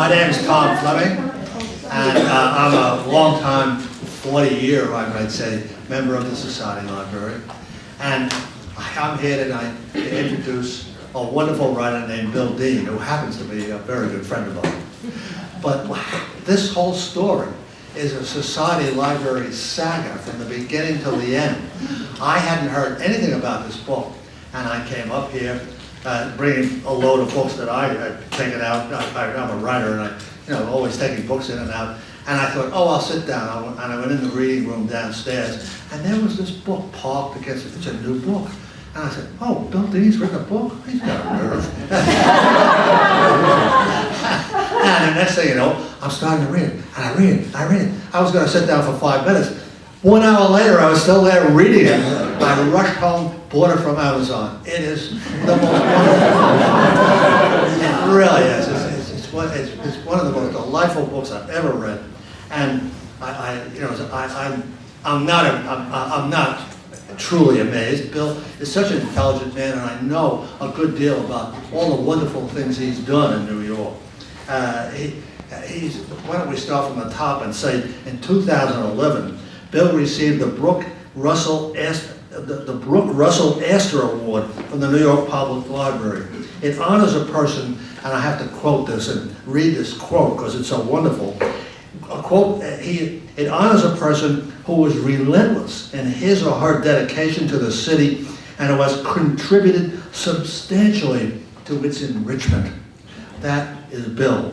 My name is Todd Fleming, and I'm a long-time, 40-year, I might say, member of the Society Library. And I'm here tonight to introduce a wonderful writer named Bill Dean, who happens to be a very good friend of mine. But this whole story is a Society Library saga from the beginning till the end. I hadn't heard anything about this book, and I came up here bringing a load of books that I had taken out. I'm a writer, and always taking books in and out. And I thought, oh, I'll sit down. And I went in the reading room downstairs, and there was this book parked against it. It's a new book. And I said, oh, Bill Dean's written a book? He's got a nerve. And the next thing you know, I'm starting to read it. And I read it. I was going to sit down for 5 minutes. 1 hour later, I was still there reading it. I rushed home, bought it from Amazon. It is the most wonderful. It really is. It's one of the most delightful books I've ever read. And I'm not truly amazed. Bill is such an intelligent man, and I know a good deal about all the wonderful things he's done in New York. Why don't we start from the top and say, in 2011, Bill received the Brooke Russell Astor Award from the New York Public Library. It honors a person, and I have to quote this and read this quote because it's so wonderful. A quote, it honors a person who was relentless in his or her dedication to the city and who has contributed substantially to its enrichment. That is Bill.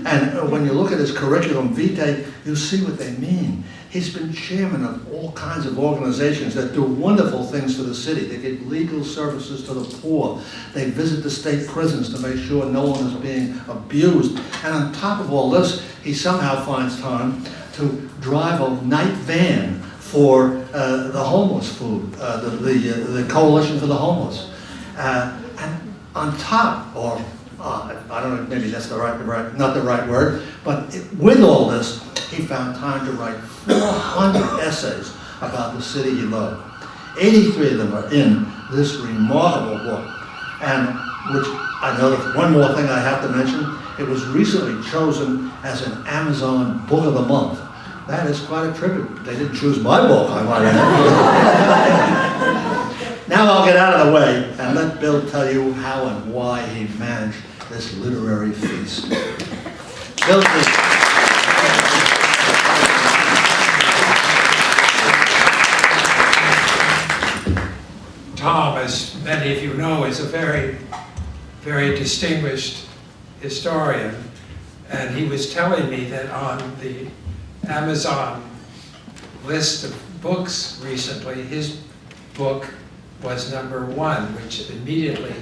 And when you look at his curriculum vitae, you see what they mean. He's been chairman of all kinds of organizations that do wonderful things for the city. They give legal services to the poor. They visit the state prisons to make sure no one is being abused. And on top of all this, he somehow finds time to drive a night van for the homeless food, the Coalition for the Homeless. And on top, or I don't know, maybe that's not the right word, but with all this, he found time to write 400 essays about the city he loved. 83 of them are in this remarkable book. And which I know that one more thing I have to mention, it was recently chosen as an Amazon Book of the Month. That is quite a tribute. They didn't choose my book, I might add. Now I'll get out of the way and let Bill tell you how and why he managed this literary feast. Bill, Tom, as many of you know, is a very, very distinguished historian, and he was telling me that on the Amazon list of books recently, his book was #1, which immediately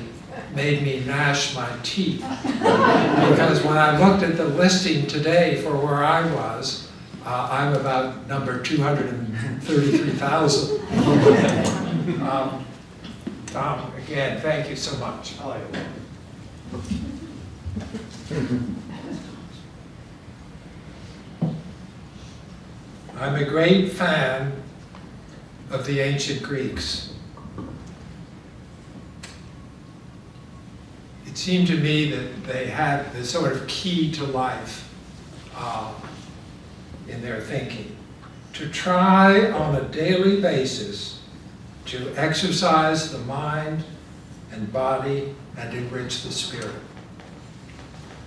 made me gnash my teeth. Because when I looked at the listing today for where I was, I'm about number 233,000. Tom, again, thank you so much. oh, I'm a great fan of the ancient Greeks. It seemed to me that they had the sort of key to life in their thinking, to try on a daily basis to exercise the mind and body and enrich the spirit.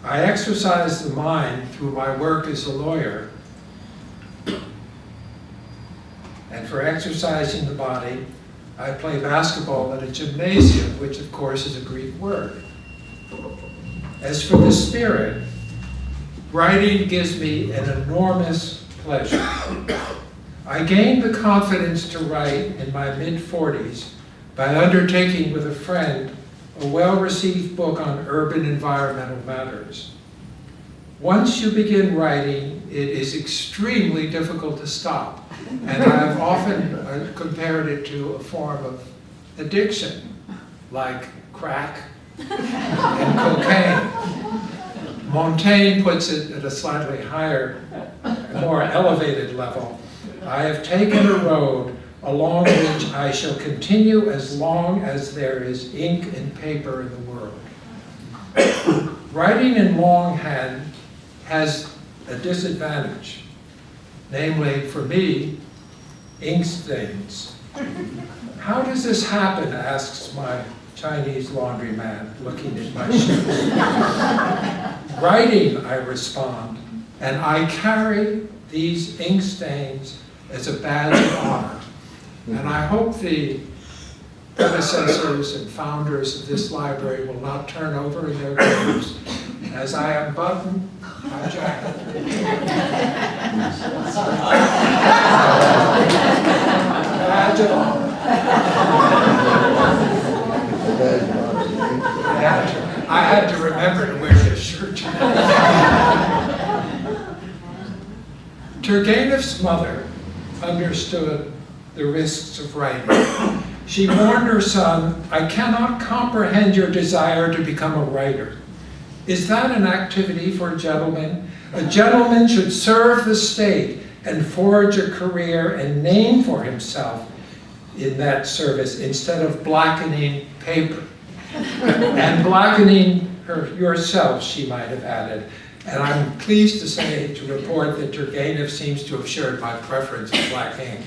I exercise the mind through my work as a lawyer, and for exercising the body, I play basketball at a gymnasium, which of course is a Greek word. As for the spirit, writing gives me an enormous pleasure. I gained the confidence to write in my mid-40s by undertaking with a friend a well-received book on urban environmental matters. Once you begin writing, it is extremely difficult to stop, and I have often compared it to a form of addiction, like crack and cocaine. Montaigne puts it at a slightly higher, more elevated level. I have taken a road along which I shall continue as long as there is ink and paper in the world. Writing in longhand has a disadvantage. Namely, for me, ink stains. How does this happen, asks my Chinese laundryman, looking at my shoes. Writing, I respond, and I carry these ink stains as a badge of honor. And I hope the predecessors and founders of this library will not turn over in their graves as I unbutton my jacket. Badge of honor. I had to remember to wear this shirt today. Turgenev's mother understood the risks of writing. She warned her son, "I cannot comprehend your desire to become a writer. Is that an activity for a gentleman? A gentleman should serve the state and forge a career and name for himself in that service instead of blackening paper." And blackening yourself, she might have added. And I'm pleased to say, to report that Turgenev seems to have shared my preference for black ink.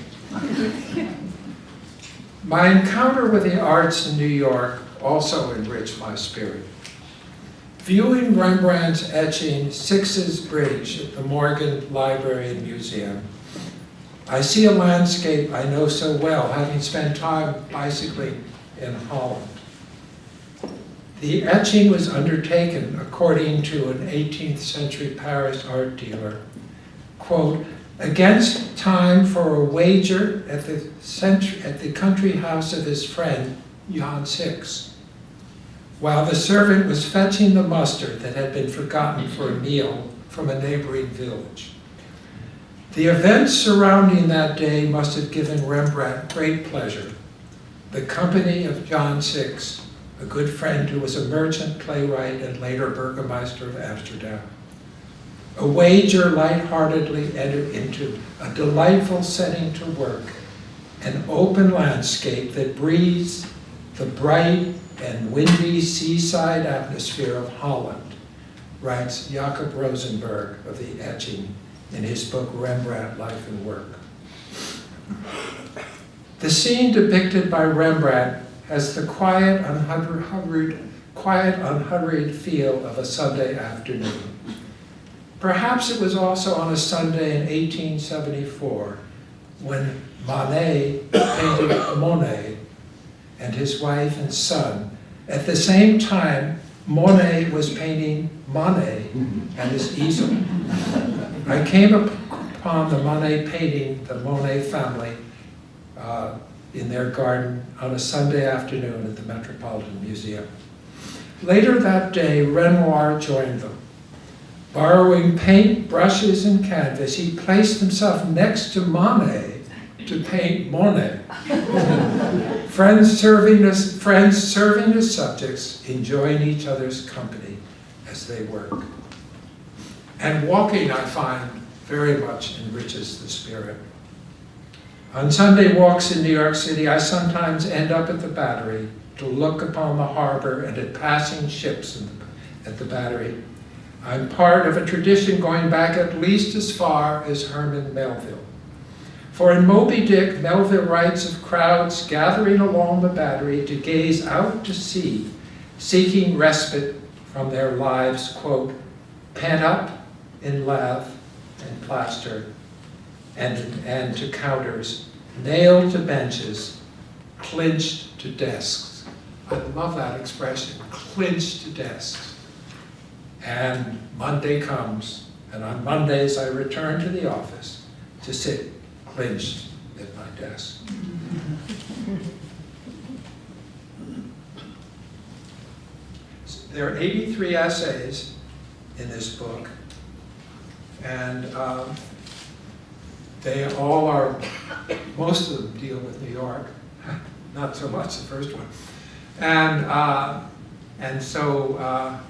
My encounter with the arts in New York also enriched my spirit. Viewing Rembrandt's etching Six's Bridge at the Morgan Library and Museum, I see a landscape I know so well, having spent time bicycling in Holland. The etching was undertaken, according to an 18th century Paris art dealer, quote, against time for a wager at the country house of his friend, Jan Six, while the servant was fetching the mustard that had been forgotten for a meal from a neighboring village. The events surrounding that day must have given Rembrandt great pleasure. The company of Jan Six, a good friend who was a merchant, playwright, and later burgomaster of Amsterdam. A wager lightheartedly entered into a delightful setting to work, an open landscape that breathes the bright and windy seaside atmosphere of Holland, writes Jacob Rosenberg of the etching in his book Rembrandt, Life and Work. The scene depicted by Rembrandt has the quiet, unhurried feel of a Sunday afternoon. Perhaps it was also on a Sunday in 1874 when Manet painted Monet and his wife and son. At the same time, Monet was painting Manet and his easel. I came upon the Manet painting, the Monet family, in their garden on a Sunday afternoon at the Metropolitan Museum. Later that day, Renoir joined them. Borrowing paint, brushes, and canvas, he placed himself next to Manet to paint Monet. friends serving as subjects, enjoying each other's company as they work. And walking, I find, very much enriches the spirit. On Sunday walks in New York City, I sometimes end up at the Battery to look upon the harbor and at passing ships at the Battery. I'm part of a tradition going back at least as far as Herman Melville. For in Moby Dick, Melville writes of crowds gathering along the Battery to gaze out to sea, seeking respite from their lives, quote, pent up in lath and plaster, and to counters, nailed to benches, clinched to desks. I love that expression, clinched to desks. And Monday comes, and on Mondays I return to the office to sit clinched at my desk. There are 83 essays in this book, and they all are, most of them deal with New York, not so much the first one. And so,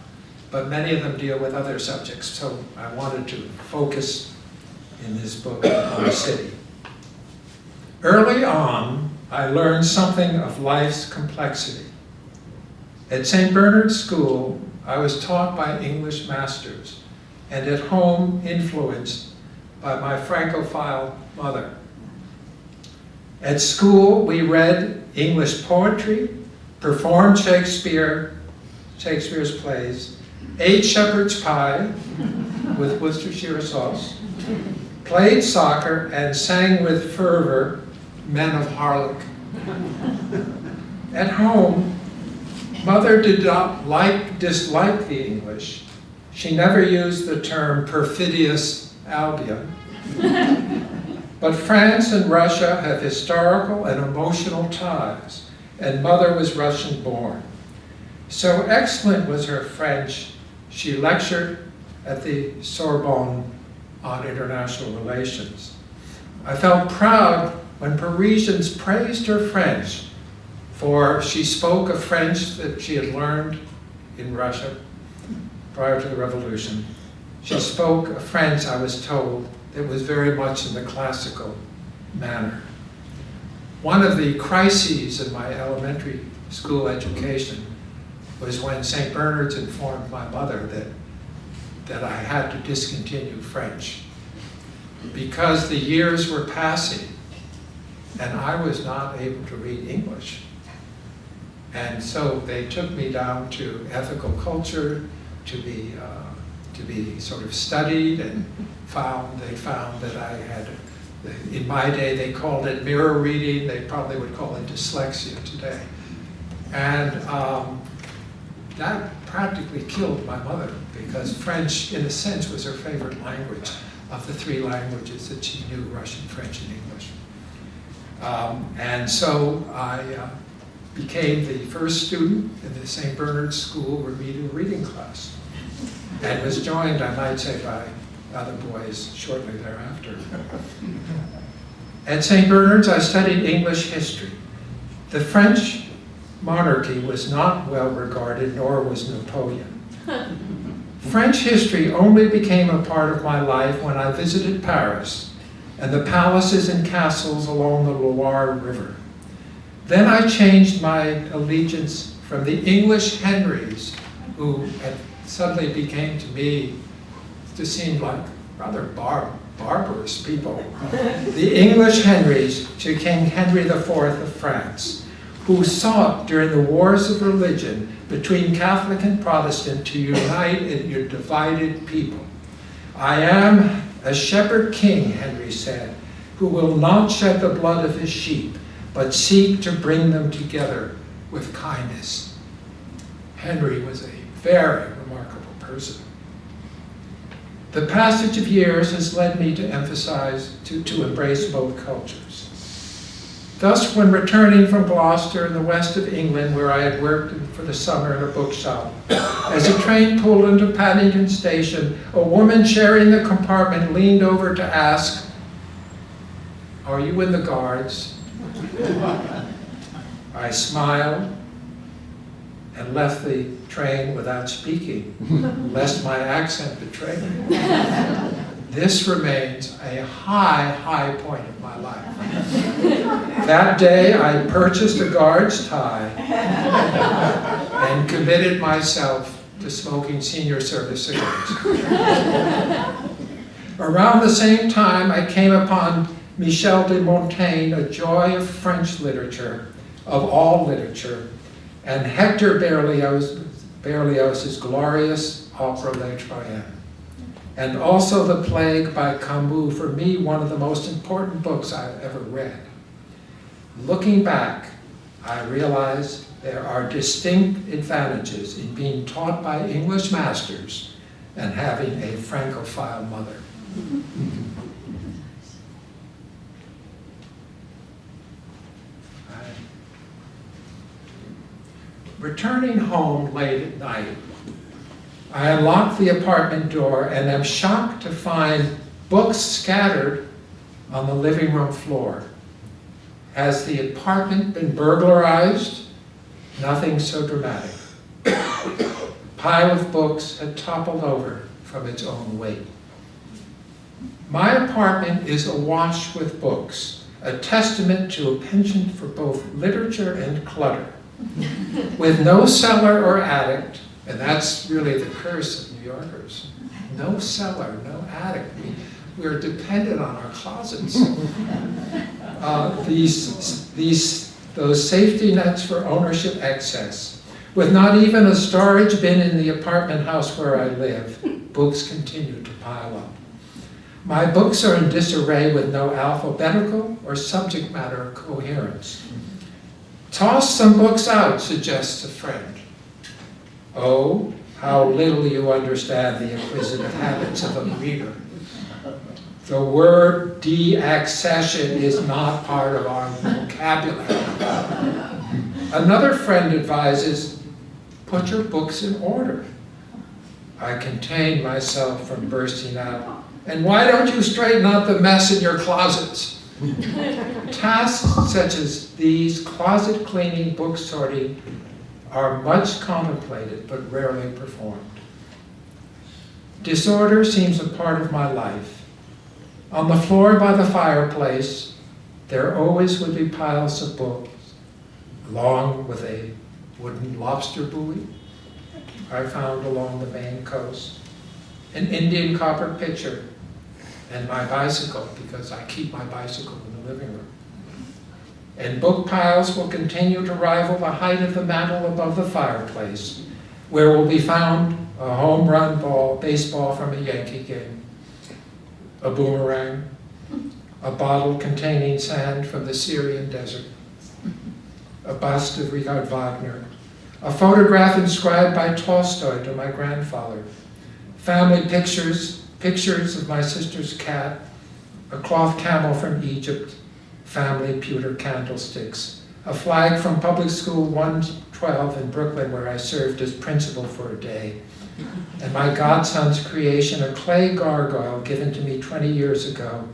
but many of them deal with other subjects, so I wanted to focus in this book on the city. Early on, I learned something of life's complexity. At St. Bernard's School, I was taught by English masters and at home influenced by my Francophile mother. At school, we read English poetry, performed Shakespeare's plays, ate shepherd's pie with Worcestershire sauce, played soccer, and sang with fervor Men of Harlech. At home, Mother did not dislike the English. She never used the term perfidious Albion. But France and Russia have historical and emotional ties, and Mother was Russian-born. So excellent was her French, she lectured at the Sorbonne on international relations. I felt proud when Parisians praised her French, for she spoke a French that she had learned in Russia prior to the revolution. She spoke a French, I was told, that was very much in the classical manner. One of the crises in my elementary school education was when St. Bernard's informed my mother that I had to discontinue French because the years were passing and I was not able to read English. And so they took me down to ethical culture to be sort of studied, and they found that I had, in my day they called it mirror reading, they probably would call it dyslexia today. And that practically killed my mother, because French, in a sense, was her favorite language of the three languages that she knew: Russian, French, and English. And so I became the first student in the St. Bernard's School remedial reading class, and was joined, I might say, by other boys shortly thereafter. At St. Bernard's, I studied English history. The French monarchy was not well regarded, nor was Napoleon. French history only became a part of my life when I visited Paris and the palaces and castles along the Loire River. Then I changed my allegiance from the English Henrys, who had suddenly became to me to seem like rather barbarous people. The English Henrys to King Henry IV of France, who sought during the wars of religion between Catholic and Protestant to unite a divided people. I am a shepherd king, Henry said, who will not shed the blood of his sheep, but seek to bring them together with kindness. Henry was a very remarkable person. The passage of years has led me to emphasize, to embrace both cultures. Thus, when returning from Gloucester in the west of England, where I had worked for the summer in a bookshop, as the train pulled into Paddington Station, a woman sharing the compartment leaned over to ask, "Are you in the Guards?" I smiled and left the train without speaking, lest my accent betray me. This remains a high point of my life. That day, I purchased a Guard's tie and committed myself to smoking senior service cigarettes. Around the same time, I came upon Michel de Montaigne, a joy of French literature, of all literature, and Hector Berlioz's glorious opera Les Troyens, and also The Plague by Camus, for me, one of the most important books I've ever read. Looking back, I realize there are distinct advantages in being taught by English masters and having a Francophile mother. Returning home late at night, I unlock the apartment door and am shocked to find books scattered on the living room floor. Has the apartment been burglarized? Nothing so dramatic. A pile of books had toppled over from its own weight. My apartment is awash with books, a testament to a penchant for both literature and clutter. With no cellar or attic, and that's really the curse of New Yorkers. No cellar, no attic. We're dependent on our closets. Those safety nets for ownership excess. With not even a storage bin in the apartment house where I live, books continue to pile up. My books are in disarray with no alphabetical or subject matter coherence. Toss some books out, suggests a friend. Oh, how little you understand the acquisitive habits of a reader. The word deaccession is not part of our vocabulary. Another friend advises, put your books in order. I contain myself from bursting out. And why don't you straighten out the mess in your closets? Tasks such as these, closet cleaning, book sorting, are much contemplated but rarely performed. Disorder seems a part of my life. On the floor by the fireplace, there always would be piles of books, along with a wooden lobster buoy I found along the Maine coast, an Indian copper pitcher, and my bicycle, because I keep my bicycle in the living room. And book piles will continue to rival the height of the mantel above the fireplace, where will be found a home run baseball from a Yankee game, a boomerang, a bottle containing sand from the Syrian desert, a bust of Richard Wagner, a photograph inscribed by Tolstoy to my grandfather, family pictures of my sister's cat, a cloth camel from Egypt, family pewter candlesticks, a flag from Public School 112 in Brooklyn where I served as principal for a day, and my godson's creation, a clay gargoyle given to me 20 years ago,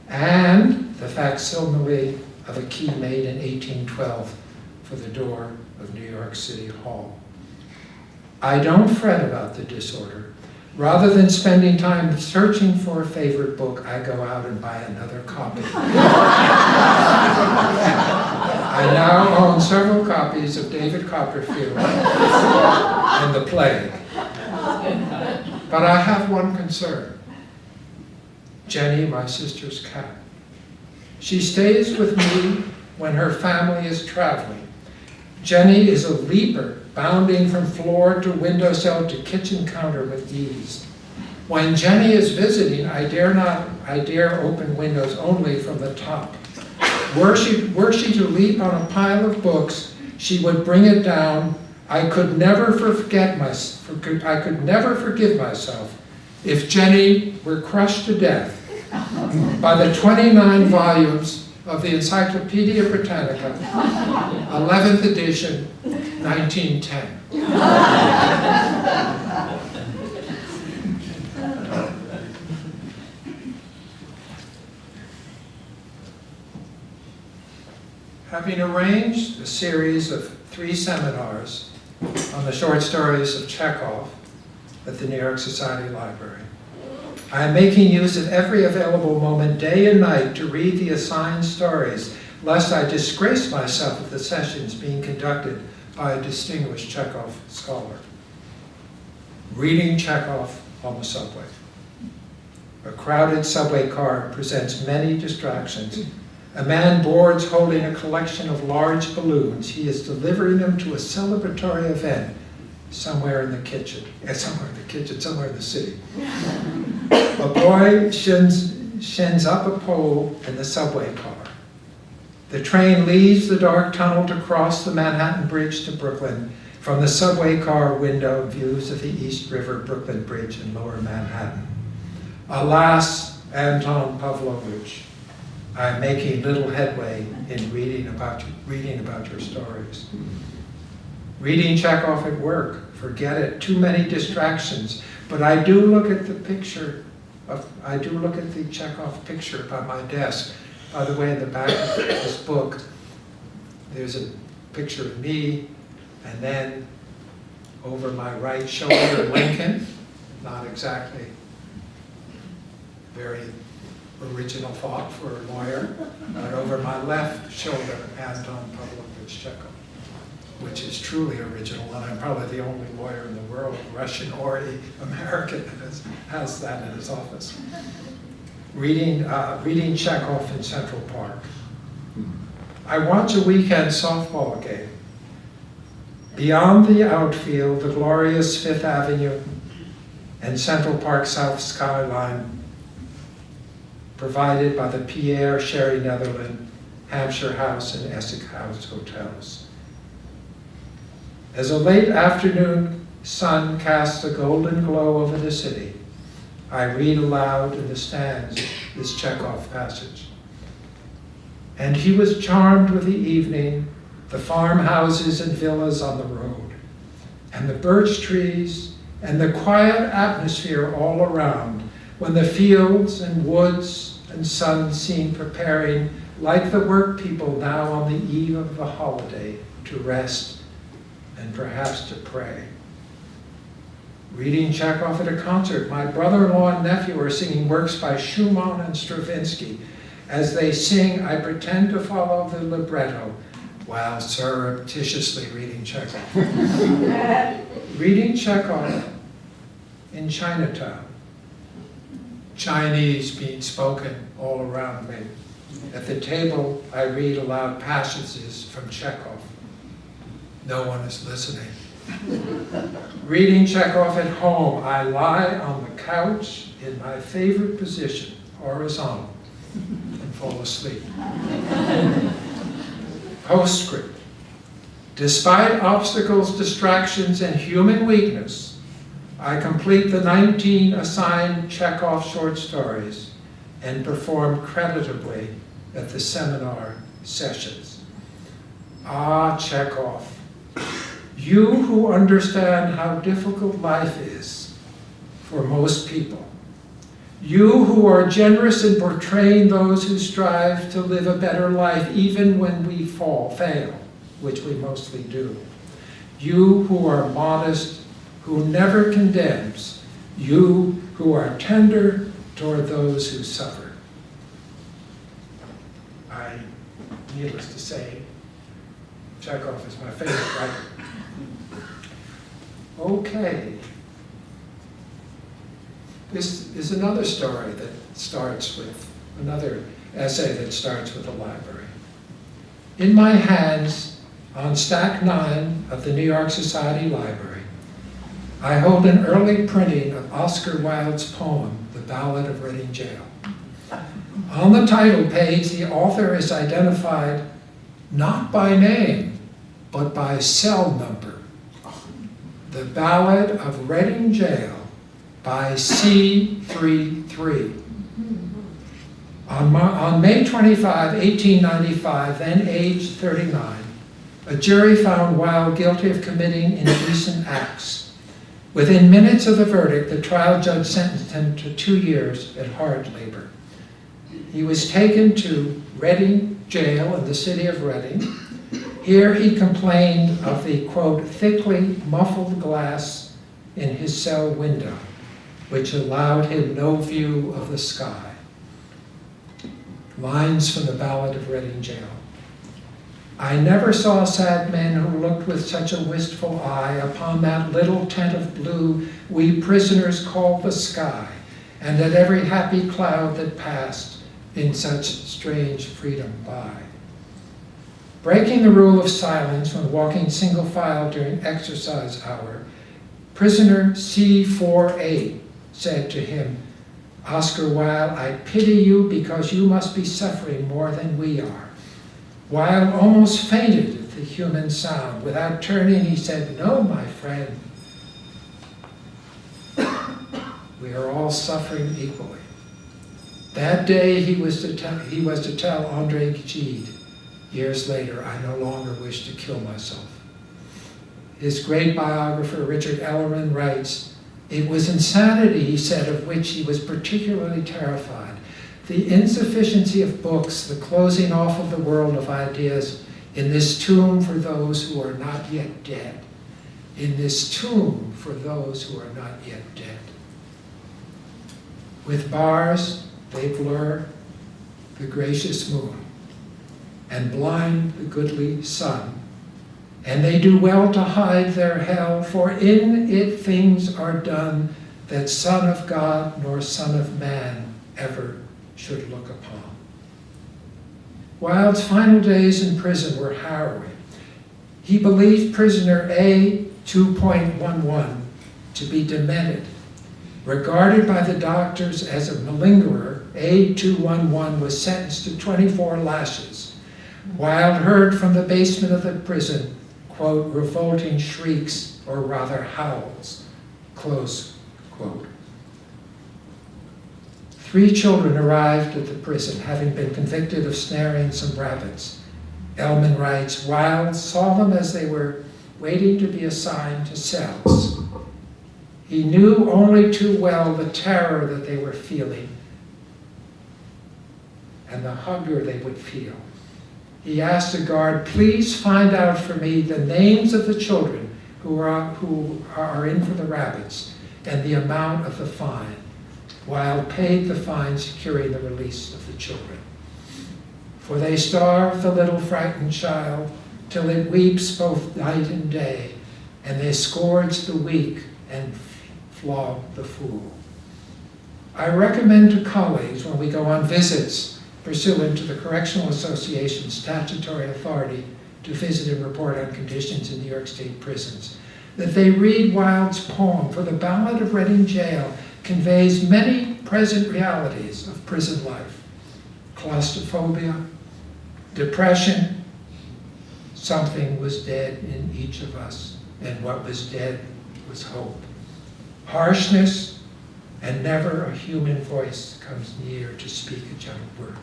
and the facsimile of a key made in 1812 for the door of New York City Hall. I don't fret about the disorder. Rather than spending time searching for a favorite book, I go out and buy another copy. I now own several copies of David Copperfield and The Plague. But I have one concern. Jenny, my sister's cat. She stays with me when her family is traveling. Jenny is a leaper, bounding from floor to windowsill to kitchen counter with ease. When Jenny is visiting, I dare open windows only from the top. Were she to leap on a pile of books, she would bring it down. I could never forgive myself if Jenny were crushed to death by the 29 volumes of the Encyclopedia Britannica, 11th edition, 1910. Having arranged a series of 3 seminars on the short stories of Chekhov at the New York Society Library, I am making use of every available moment, day and night, to read the assigned stories, lest I disgrace myself at the sessions being conducted by a distinguished Chekhov scholar. Reading Chekhov on the subway. A crowded subway car presents many distractions. A man boards holding a collection of large balloons. He is delivering them to a celebratory event somewhere in the city. A boy shins up a pole in the subway car. The train leaves the dark tunnel to cross the Manhattan Bridge to Brooklyn. From the subway car window, views of the East River Brooklyn Bridge in lower Manhattan. Alas, Anton Pavlovich, I'm making little headway in reading about your stories. Reading Chekhov at work, forget it, too many distractions. But I do look at the Chekhov picture by my desk. By the way, in the back of this book, there's a picture of me, and then over my right shoulder, Lincoln, not exactly very original thought for a lawyer, but over my left shoulder, Anton Pavlovich Chekhov. which is truly original, and I'm probably the only lawyer in the world, Russian or American, that has that in his office. Reading Chekhov in Central Park. I watch a weekend softball game. Beyond the outfield, the glorious Fifth Avenue and Central Park South skyline provided by the Pierre Sherry Netherland, Hampshire House, and Essex House hotels. As a late afternoon sun casts a golden glow over the city, I read aloud in the stands this Chekhov passage. And he was charmed with the evening, the farmhouses and villas on the road, and the birch trees, and the quiet atmosphere all around, when the fields and woods and sun seemed preparing, like the work people now on the eve of the holiday, to rest and perhaps to pray. Reading Chekhov at a concert, my brother-in-law and nephew are singing works by Schumann and Stravinsky. As they sing, I pretend to follow the libretto while surreptitiously reading Chekhov. Reading Chekhov in Chinatown. Chinese being spoken all around me. At the table, I read aloud passages from Chekhov. No one is listening. Reading Chekhov at home, I lie on the couch in my favorite position, horizontal, and fall asleep. Postscript. Despite obstacles, distractions, and human weakness, I complete the 19 assigned Chekhov short stories and perform creditably at the seminar sessions. Ah, Chekhov, you who understand how difficult life is for most people, you who are generous in portraying those who strive to live a better life even when we fail, which we mostly do, you who are modest, who never condemns, you who are tender toward those who suffer. Needless to say, Chekhov is my favorite writer. Okay. This is another story that starts with, another essay that starts with a library. In my hands, on stack 9 of the New York Society Library, I hold an early printing of Oscar Wilde's poem, The Ballad of Reading Gaol. On the title page, the author is identified not by name, but by cell number. The Ballad of Reading Gaol by C33. On May 25, 1895, then aged 39, a jury found Wilde guilty of committing indecent acts. Within minutes of the verdict, the trial judge sentenced him to 2 years at hard labor. He was taken to Reading Jail in the city of Reading. Here he complained of the, quote, thickly muffled glass in his cell window, which allowed him no view of the sky. Lines from the Ballad of Reading Gaol. I never saw sad men who looked with such a wistful eye upon that little tent of blue we prisoners called the sky, and at every happy cloud that passed in such strange freedom by. Breaking the rule of silence when walking single file during exercise hour, prisoner C48 said to him, Oscar Wilde, I pity you because you must be suffering more than we are. Wilde almost fainted at the human sound. Without turning, he said, no, my friend. We are all suffering equally. That day he was to tell Andre Gide, years later, I no longer wish to kill myself. His great biographer, Richard Ellerman, writes, it was insanity, he said, of which he was particularly terrified. The insufficiency of books, the closing off of the world of ideas in this tomb for those who are not yet dead. In this tomb for those who are not yet dead. With bars, they blur the gracious moon and blind the goodly sun And they do well to hide their hell, for in it things are done that Son of God nor Son of Man ever should look upon. Wilde's final days in prison were harrowing. He believed prisoner A 2.11 to be demented. Regarded by the doctors as a malingerer, A 211 was sentenced to 24 lashes. Wilde heard from the basement of the prison, quote, revolting shrieks, or rather howls, close quote. 3 children arrived at the prison, having been convicted of snaring some rabbits. Ellman writes, Wilde saw them as they were waiting to be assigned to cells. He knew only too well the terror that they were feeling and the hunger they would feel. He asked the guard, please find out for me the names of the children who are in for the rabbits and the amount of the fine. Wilde paid the fine, securing the release of the children. For they starve the little frightened child till it weeps both night and day, and they scourge the weak and flog the fool. I recommend to colleagues when we go on visits pursuant to the Correctional Association's statutory authority to visit and report on conditions in New York State prisons, that they read Wilde's poem, for the Ballad of Reading Jail conveys many present realities of prison life. Claustrophobia, depression, something was dead in each of us, and what was dead was hope. Harshness, and never a human voice comes near to speak a gentle word.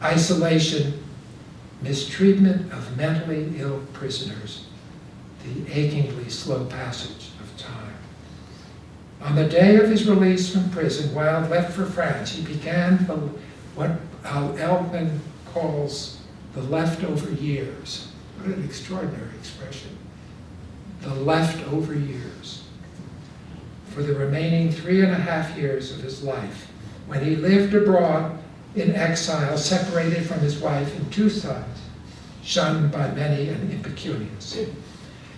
Isolation, mistreatment of mentally ill prisoners, the achingly slow passage of time. On the day of his release from prison, Wilde left for France. He began what Ellman calls the leftover years. What an extraordinary expression. The leftover years. For the remaining 3.5 years of his life, when he lived abroad in exile, separated from his wife and 2 sons, shunned by many and impecunious.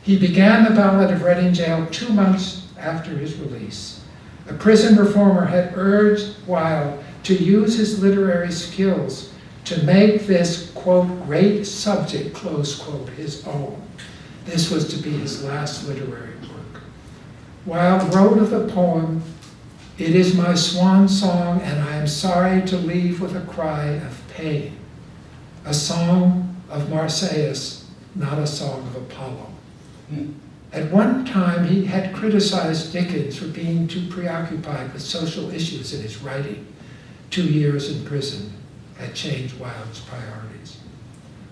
He began the Ballad of Reading Jail 2 months after his release. A prison reformer had urged Wilde to use his literary skills to make this, quote, great subject, close quote, his own. This was to be his last literary work. Wilde wrote of the poem, "It is my swan song, and I am sorry to leave with a cry of pain. A song of Marsyas, not a song of Apollo." At one time, he had criticized Dickens for being too preoccupied with social issues in his writing. 2 years in prison had changed Wilde's priorities.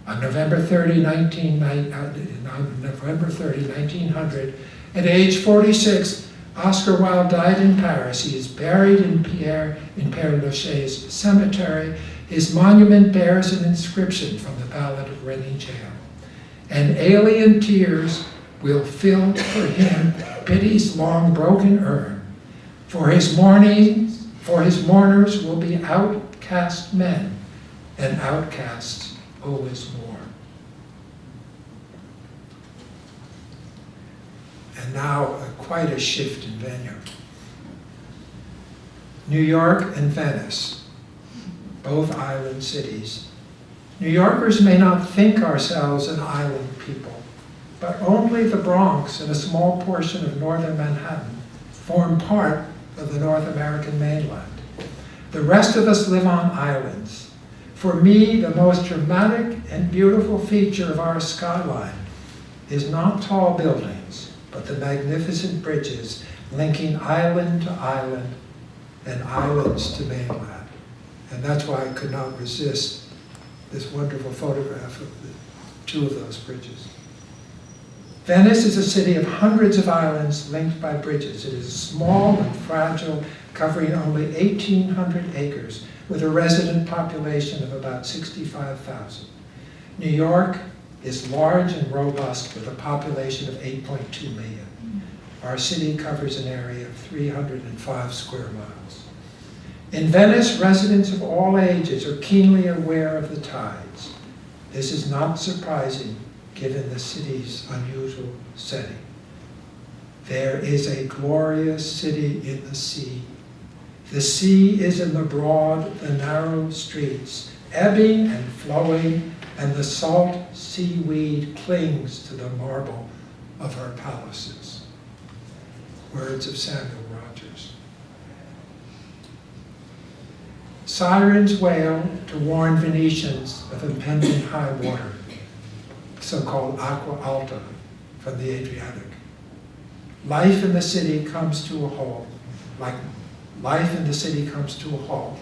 On November 30, 1900, at age 46, Oscar Wilde died in Paris. He is buried in Père Lachaise cemetery. His monument bears an inscription from the Ballad of Reading Jail. "And alien tears will fill for him pity's long broken urn. For his mourners will be outcast men, and outcasts always mourn." And now, quite a shift in venue. New York and Venice, both island cities. New Yorkers may not think ourselves an island people, but only the Bronx and a small portion of northern Manhattan form part of the North American mainland. The rest of us live on islands. For me, the most dramatic and beautiful feature of our skyline is not tall buildings, but the magnificent bridges linking island to island and islands to mainland. And that's why I could not resist this wonderful photograph of the 2 of those bridges. Venice is a city of hundreds of islands linked by bridges. It is small and fragile, covering only 1,800 acres, with a resident population of about 65,000. New York is large and robust, with a population of 8.2 million. Our city covers an area of 305 square miles. In Venice, residents of all ages are keenly aware of the tides. This is not surprising, given the city's unusual setting. There is a glorious city in the sea. The sea is in the broad, the narrow streets, ebbing and flowing, and the salt seaweed clings to the marble of her palaces. Words of Samuel Rogers. Sirens wail to warn Venetians of impending high water, so-called acqua alta from the Adriatic. Life in the city comes to a halt, like life in the city comes to a halt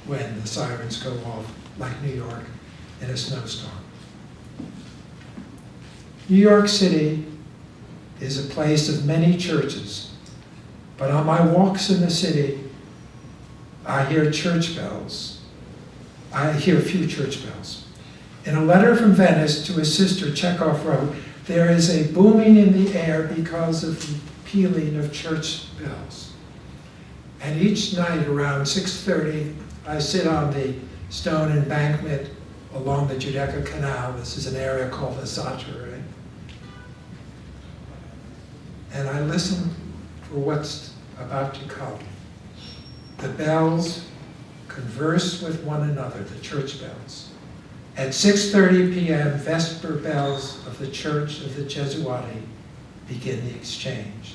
when the sirens go off, like New York in a snowstorm. New York City is a place of many churches, but on my walks in the city, I hear church bells. I hear few church bells. In a letter from Venice to his sister, Chekhov wrote, "There is a booming in the air because of the pealing of church bells." And each night around 6:30, I sit on the stone embankment along the Giudecca Canal. This is an area called the Zattere. And I listen for what's about to come. The bells converse with one another, the church bells. At 6:30 p.m., Vesper bells of the Church of the Gesuati begin the exchange.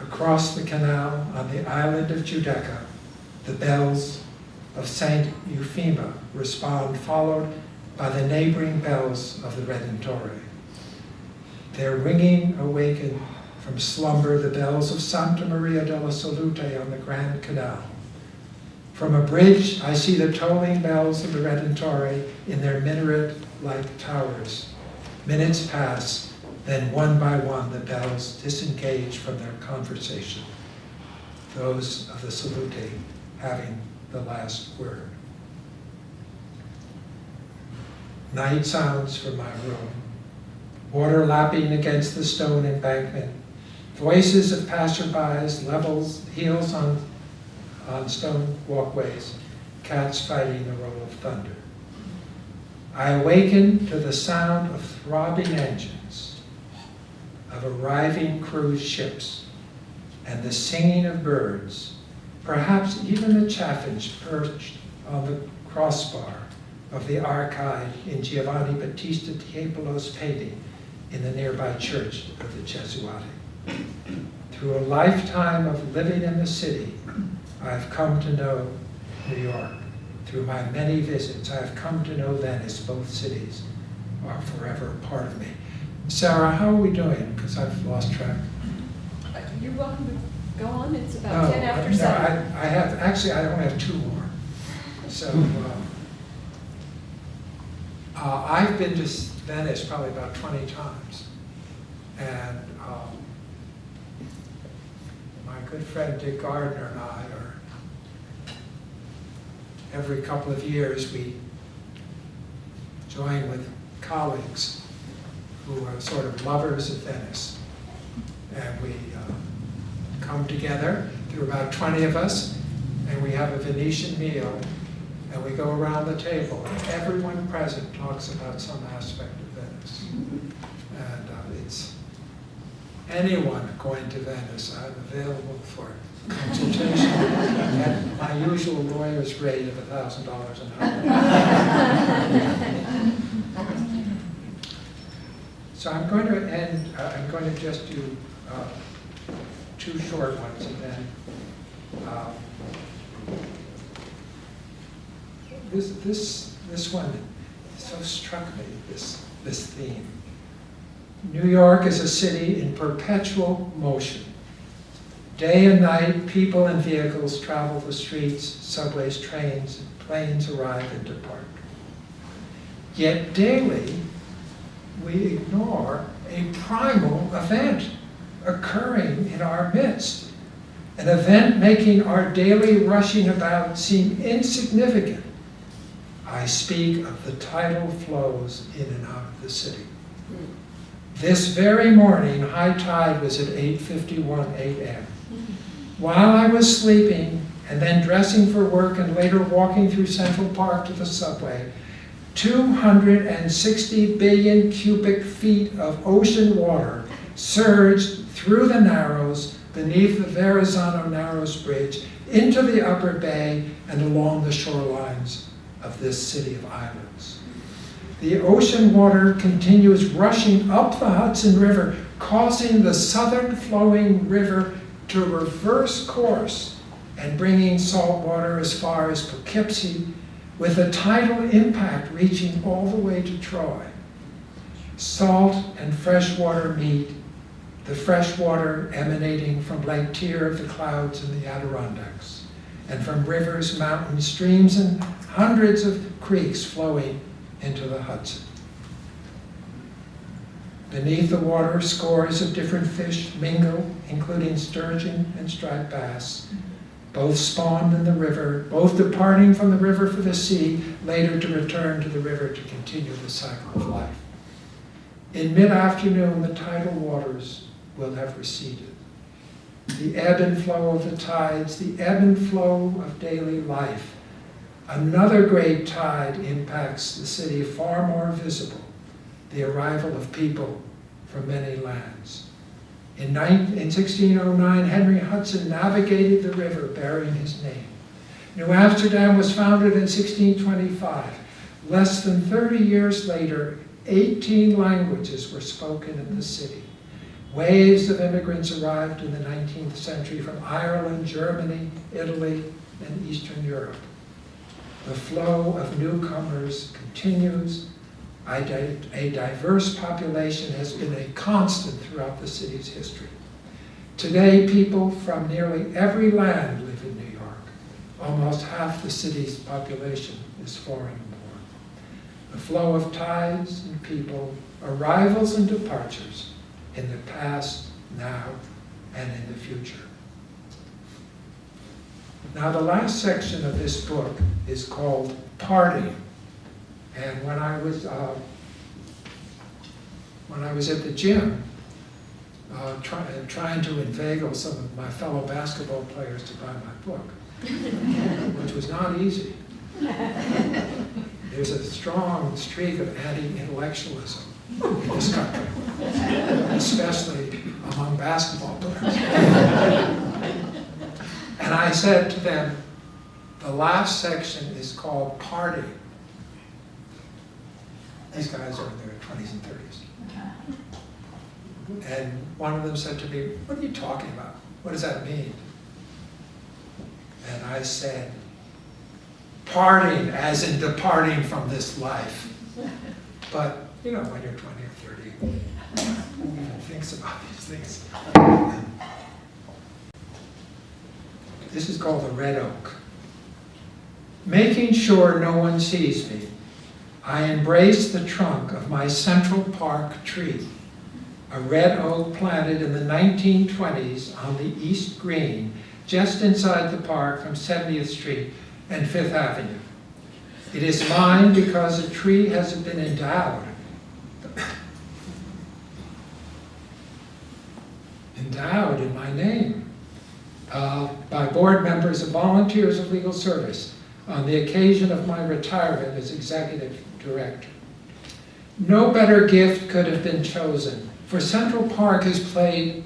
Across the canal on the island of Giudecca, the bells of Saint Euphemia respond, followed by the neighboring bells of the Redentore. Their ringing awaken from slumber the bells of Santa Maria della Salute on the Grand Canal. From a bridge, I see the tolling bells of the Redentore in their minaret-like towers. Minutes pass, then one by one the bells disengage from their conversation, those of the Salute having the last word. Night sounds from my room, water lapping against the stone embankment, voices of passerbys, heels on stone walkways, cats fighting the roll of thunder. I awaken to the sound of throbbing engines, of arriving cruise ships, and the singing of birds, perhaps even the chaffinch perched on the crossbar of the archive in Giovanni Battista Tiepolo's painting in the nearby church of the Gesuati. Through a lifetime of living in the city, I have come to know New York. Through my many visits, I have come to know Venice. Both cities are forever a part of me. Sarah, how are we doing? Because I've lost track. You're welcome to go on. It's about 10 after 7. I only have 2 more. So I've been to Venice probably about 20 times. And my good friend Dick Gardner and I every couple of years we join with colleagues who are sort of lovers of Venice. And we come together, there are about 20 of us, and we have a Venetian meal, and we go around the table, and everyone present talks about some aspect of Venice. And it's anyone going to Venice, I'm available for consultation at my usual lawyer's rate of $1,000 an hour. So I'm going to end, I'm going to just do 2 short ones, and then this one so struck me, this theme. New York is a city in perpetual motion. Day and night, people and vehicles travel the streets, subways, trains, and planes arrive and depart. Yet daily, we ignore a primal event occurring in our midst, an event making our daily rushing about seem insignificant. I speak of the tidal flows in and out of the city. This very morning, high tide was at 8:51 a.m. While I was sleeping and then dressing for work and later walking through Central Park to the subway, 260 billion cubic feet of ocean water surged through the Narrows, beneath the Verrazano Narrows Bridge, into the upper bay and along the shorelines of this city of islands. The ocean water continues rushing up the Hudson River, causing the southern flowing river to reverse course and bringing salt water as far as Poughkeepsie, with a tidal impact reaching all the way to Troy. Salt and fresh water meet, the fresh water emanating from Lake Tyr of the clouds in the Adirondacks, and from rivers, mountains, streams, and hundreds of creeks flowing into the Hudson. Beneath the water, scores of different fish mingle, including sturgeon and striped bass, both spawned in the river, both departing from the river for the sea, later to return to the river to continue the cycle of life. In mid-afternoon, the tidal waters will have receded. The ebb and flow of the tides, the ebb and flow of daily life. Another great tide impacts the city, far more visible, the arrival of people from many lands. In 1609, Henry Hudson navigated the river bearing his name. New Amsterdam was founded in 1625. Less than 30 years later, 18 languages were spoken in the city. Waves of immigrants arrived in the 19th century from Ireland, Germany, Italy, and Eastern Europe. The flow of newcomers continues. A diverse population has been a constant throughout the city's history. Today, people from nearly every land live in New York. Almost half the city's population is foreign-born. The flow of tides and people, arrivals and departures in the past, now, and in the future. Now, the last section of this book is called Parting. And when I was at the gym, trying to inveigle some of my fellow basketball players to buy my book, which was not easy. There's a strong streak of anti-intellectualism in this country, especially among basketball players. And I said to them, the last section is called Parting. These guys are in their 20s and 30s. And one of them said to me, what are you talking about? What does that mean? And I said, parting, as in departing from this life. But, you know, when you're 20 or 30, who even thinks about these things? This is called the red oak. Making sure no one sees me, I embrace the trunk of my Central Park tree, a red oak planted in the 1920s on the East Green, just inside the park from 70th Street and 5th Avenue. It is mine because the tree has been endowed in my name by board members and volunteers of legal service on the occasion of my retirement as executive director. No better gift could have been chosen, for Central Park has played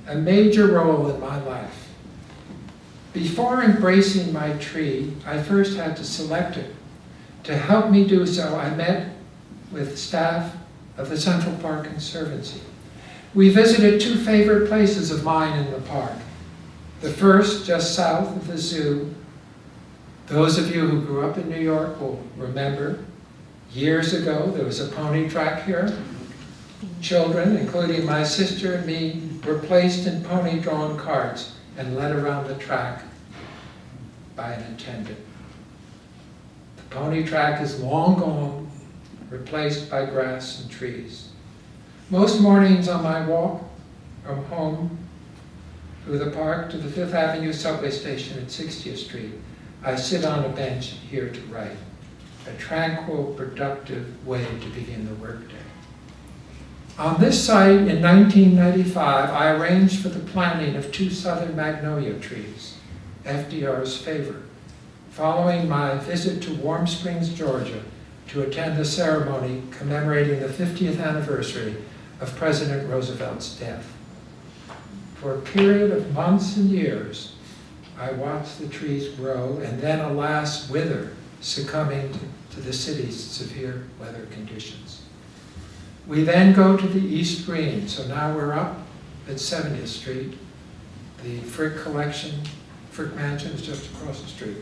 a major role in my life. Before embracing my tree, I first had to select it. To help me do so, I met with staff of the Central Park Conservancy. We visited two favorite places of mine in the park. The first, just south of the zoo. Those of you who grew up in New York will remember, years ago there was a pony track here. Children, including my sister and me, were placed in pony-drawn carts and led around the track by an attendant. The pony track is long gone, replaced by grass and trees. Most mornings on my walk from home through the park to the 5th Avenue subway station at 60th Street, I sit on a bench here to write. A tranquil, productive way to begin the workday. On this site in 1995, I arranged for the planting of 2 southern magnolia trees, FDR's favorite, following my visit to Warm Springs, Georgia, to attend the ceremony commemorating the 50th anniversary of President Roosevelt's death. For a period of months and years, I watched the trees grow and then, alas, wither, succumbing to the city's severe weather conditions. We then go to the East Green, so now we're up at 70th Street. The Frick collection, Frick Mansion is just across the street.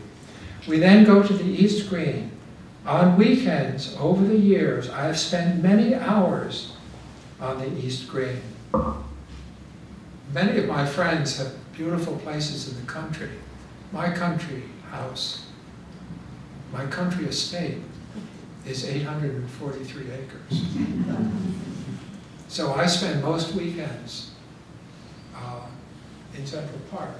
We then go to the East Green. On weekends, over the years, I have spent many hours on the East Green. Many of my friends have beautiful places in the country. My country house, my country estate is 843 acres. So I spend most weekends in Central Park,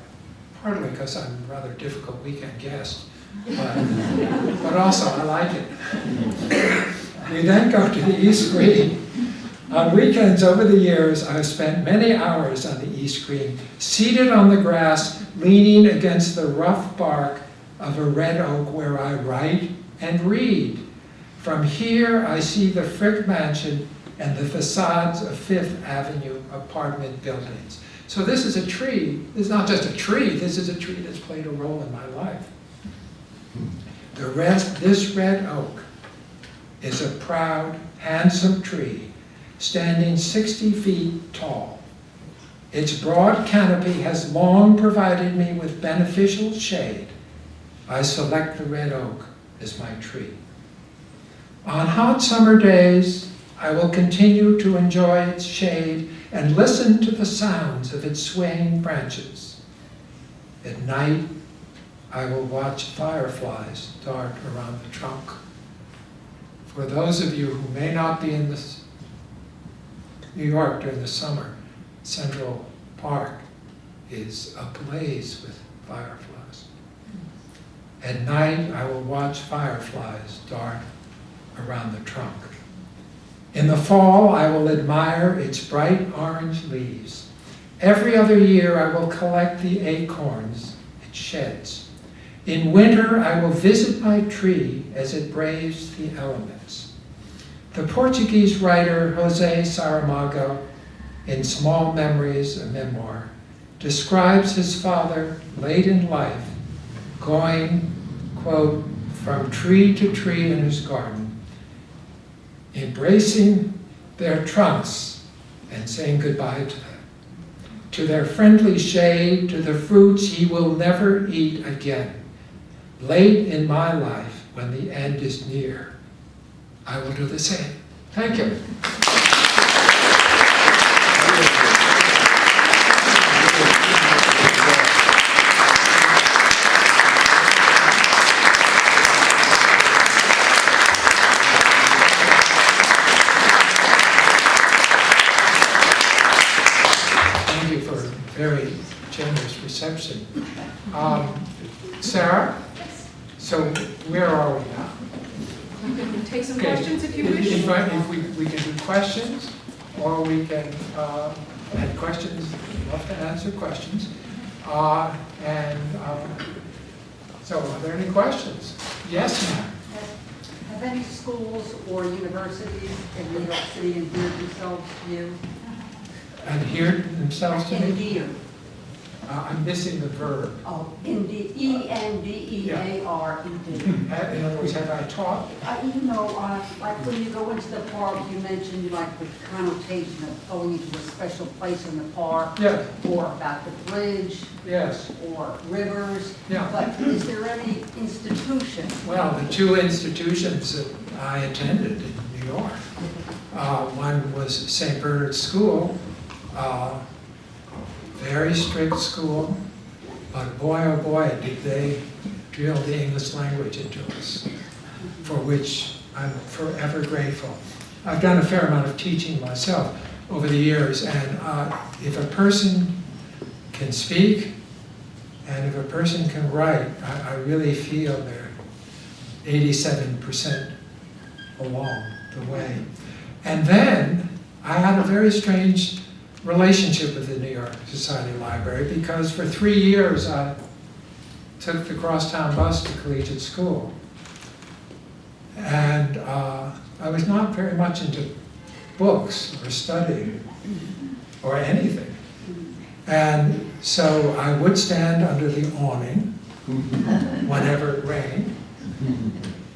partly because I'm a rather difficult weekend guest, but also I like it. We then go to the East Green. On weekends over the years, I've spent many hours on the East Green, seated on the grass, leaning against the rough bark of a red oak where I write and read. From here, I see the Frick Mansion and the facades of Fifth Avenue apartment buildings. So this is a tree. This is not just a tree. This is a tree that's played a role in my life. This red oak is a proud, handsome tree standing 60 feet tall. Its broad canopy has long provided me with beneficial shade. I select the red oak as my tree. On hot summer days, I will continue to enjoy its shade and listen to the sounds of its swaying branches. At night, I will watch fireflies dart around the trunk. For those of you who may not be in New York during the summer, Central Park is ablaze with fireflies. At night, I will watch fireflies dart around the trunk. In the fall, I will admire its bright orange leaves. Every other year, I will collect the acorns it sheds. In winter, I will visit my tree as it braves the elements. The Portuguese writer José Saramago, in Small Memories, a memoir, describes his father late in life going, quote, from tree to tree in his garden, embracing their trunks and saying goodbye to them, to their friendly shade, to the fruits he will never eat again. Late in my life, when the end is near, I will do the same. Thank you. Thank you for a very generous reception. Sarah? So where are we now? We can take some Okay. questions if you wish. If we can do questions, or we can add questions, love to answer questions. So are there any questions? Yes, ma'am. Have any schools or universities in New York City endeared themselves to you? Adhered themselves to me? Endeared. I'm missing the verb. Oh, E-N-D-E-A-R-E-D. In other words, have I taught? You know, like when you go into the park, you mentioned like the connotation of going into a special place in the park. Yeah. Or about the bridge, Yes. or rivers. Yeah. But is there any institution? Well, the two institutions that I attended in New York, one was St. Bernard's School, very strict school, but boy, oh boy, did they drill the English language into us, for which I'm forever grateful. I've done a fair amount of teaching myself over the years, and if a person can speak, and if a person can write, I really feel they're 87% along the way. And then I had a very strange relationship with the New York Society Library, because for 3 years I took the crosstown bus to collegiate school. And I was not very much into books or studying or anything. And so I would stand under the awning whenever it rained.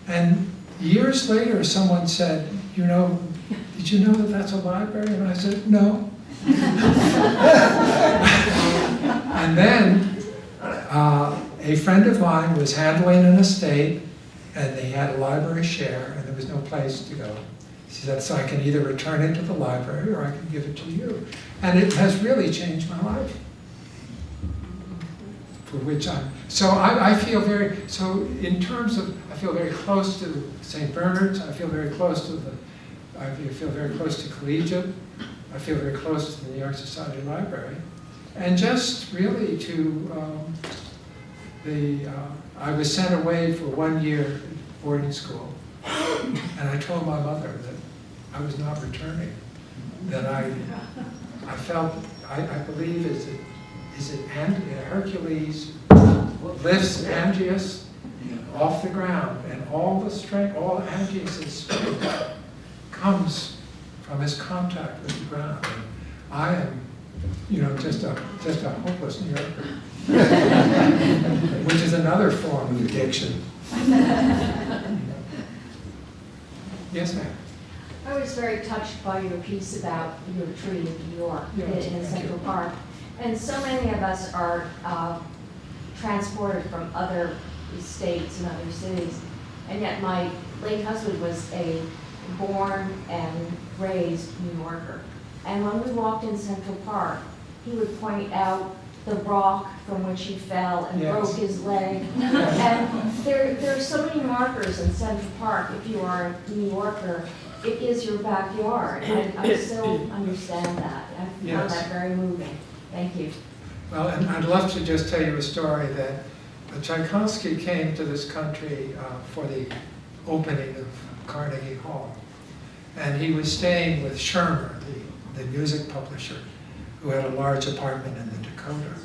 And years later, someone said, you know, did you know that that's a library? And I said, no. And then a friend of mine was handling an estate, and they had a library share, and there was no place to go. She said, so I can either return it to the library or I can give it to you. And it has really changed my life. For which so I feel very, so in terms of, I feel very close to St. Bernard's, I feel very close to I feel very close to Collegiate, I feel very close to the New York Society Library, and just really to I was sent away for 1 year at boarding school, and I told my mother that I was not returning, that I felt, I believe is it Hercules lifts Angius off the ground, and all the strength, all Angius' strength comes from his contact with the ground. And I am, you know, just a hopeless New Yorker, which is another form of addiction. Yes, ma'am. I was very touched by your piece about your tree in New York, Yes, in thank Central you. Park. And so many of us are transported from other states and other cities. And yet my late husband was a born and raised New Yorker. And when we walked in Central Park, he would point out the rock from which he fell and Yes. broke his leg. And there are so many markers in Central Park. If you are a New Yorker, it is your backyard. And I still understand that. I found Yes. that very moving. Thank you. Well, and I'd love to just tell you a story that Tchaikovsky came to this country for the opening of Carnegie Hall. And he was staying with Schirmer, the music publisher, who had a large apartment in the Dakota.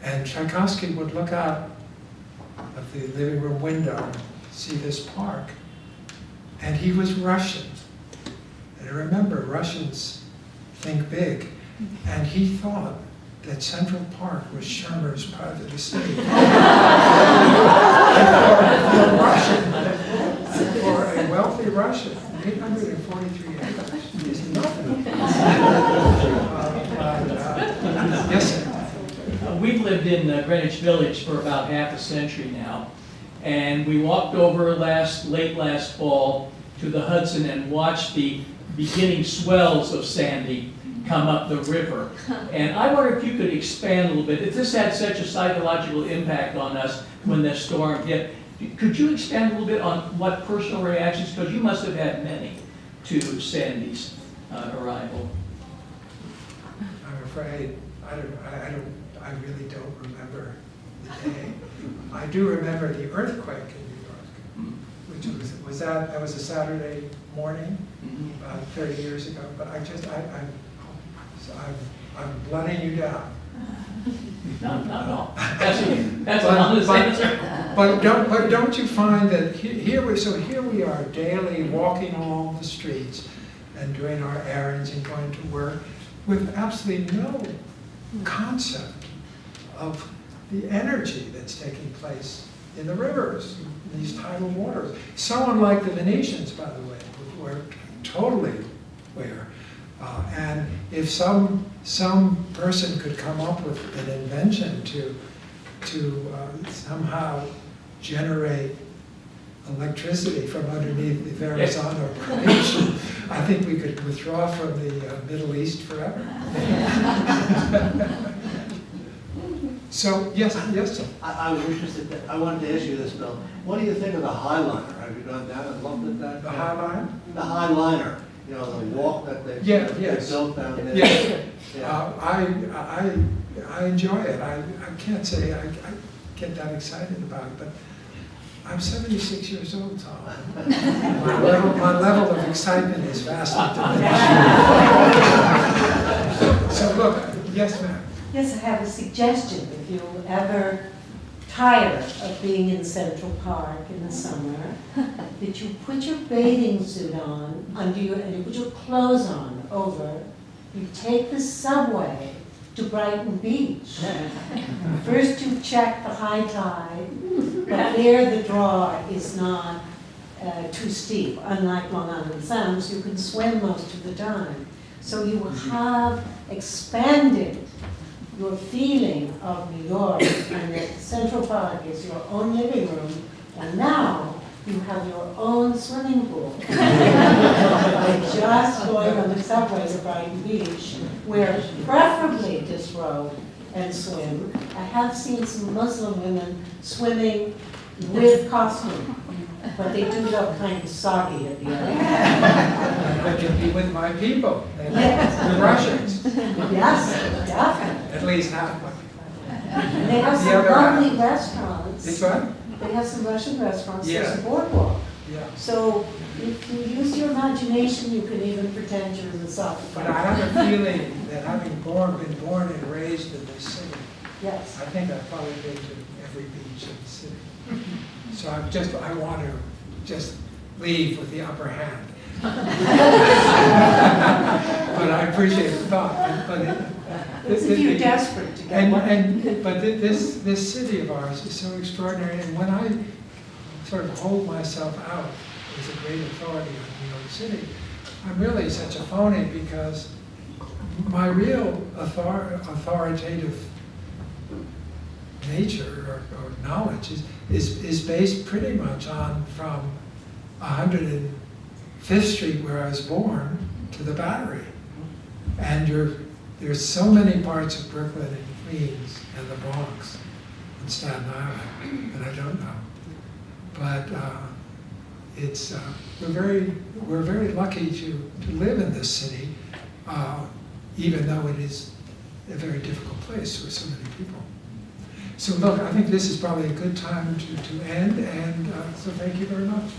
And Tchaikovsky would look out of the living room window and see this park. And he was Russian. And remember, Russians think big. And he thought that Central Park was Schirmer's private estate. For a wealthy Russian, 843 acres is nothing. Yes, sir. We've lived in Greenwich Village for about half a century now, and we walked over late last fall to the Hudson and watched the beginning swells of Sandy come up the river. And I wonder if you could expand a little bit. If this had such a psychological impact on us when the storm hit, could you expand a little bit on what personal reactions, because you must have had many, to Sandy's arrival? I'm afraid I really don't remember the day. I do remember the earthquake in New York, which was a Saturday morning about 30 years ago. But I'm blooding you down. No, not at all. That's an honest answer. But don't you find that here we are daily walking along the streets and doing our errands and going to work with absolutely no concept of the energy that's taking place in the rivers, in these tidal waters. So unlike the Venetians, by the way, who were totally aware. And if some person could come up with an invention to somehow generate electricity from underneath the Verrazano Bridge, I think we could withdraw from the Middle East forever. So, yes, sir. I was interested, I wanted to ask you this, Bill. What do you think of the Highliner? Have you gone down and looked at that? The High Line? The Highliner, you know, the walk that they Yes. built down there. Yeah. Yeah. I enjoy it. I can't say I get that excited about it, but I'm 76 years old, Tom. My level of excitement is vastly diminished. So look, yes, ma'am. Yes, I have a suggestion. If you ever tired of being in Central Park in the summer, that you put your bathing suit on under your, and you put your clothes on over, you take the subway to Brighton Beach. First you check the high tide, but there the draw is not too steep. Unlike Long Island Sound, you can swim most of the time. So you have expanded your feeling of New York, and that Central Park is your own living room, and now you have your own swimming pool. By just going on the subway to Brighton Beach, where preferably disrobe and swim. I have seen some Muslim women swimming with costume, but they do look kind of soggy at the end. I can be with my people, Yes. the Russians, Yes, definitely. at least half of them. And they have The some other lovely half. restaurants. This one? They have some Russian restaurants, there's Yeah. a boardwalk. Yeah. So if you use your imagination, you can even pretend you're in the south. But I have a feeling that having been born and raised in this city, Yes. I think I've probably been to every beach in the city. So I want to just leave with the upper hand. But I appreciate the thought. But It's if you're desperate to get one. but this city of ours is so extraordinary, and when I sort of hold myself out as a great authority on New York City, I'm really such a phony, because my real authoritative nature or knowledge is based pretty much on from 105th Street, where I was born, to the Battery. And there's so many parts of Brooklyn and Queens and the Bronx and Staten Island that I don't know. But we're very lucky to live in this city, even though it is a very difficult place for so many people. So look, I think this is probably a good time to end, and so thank you very much.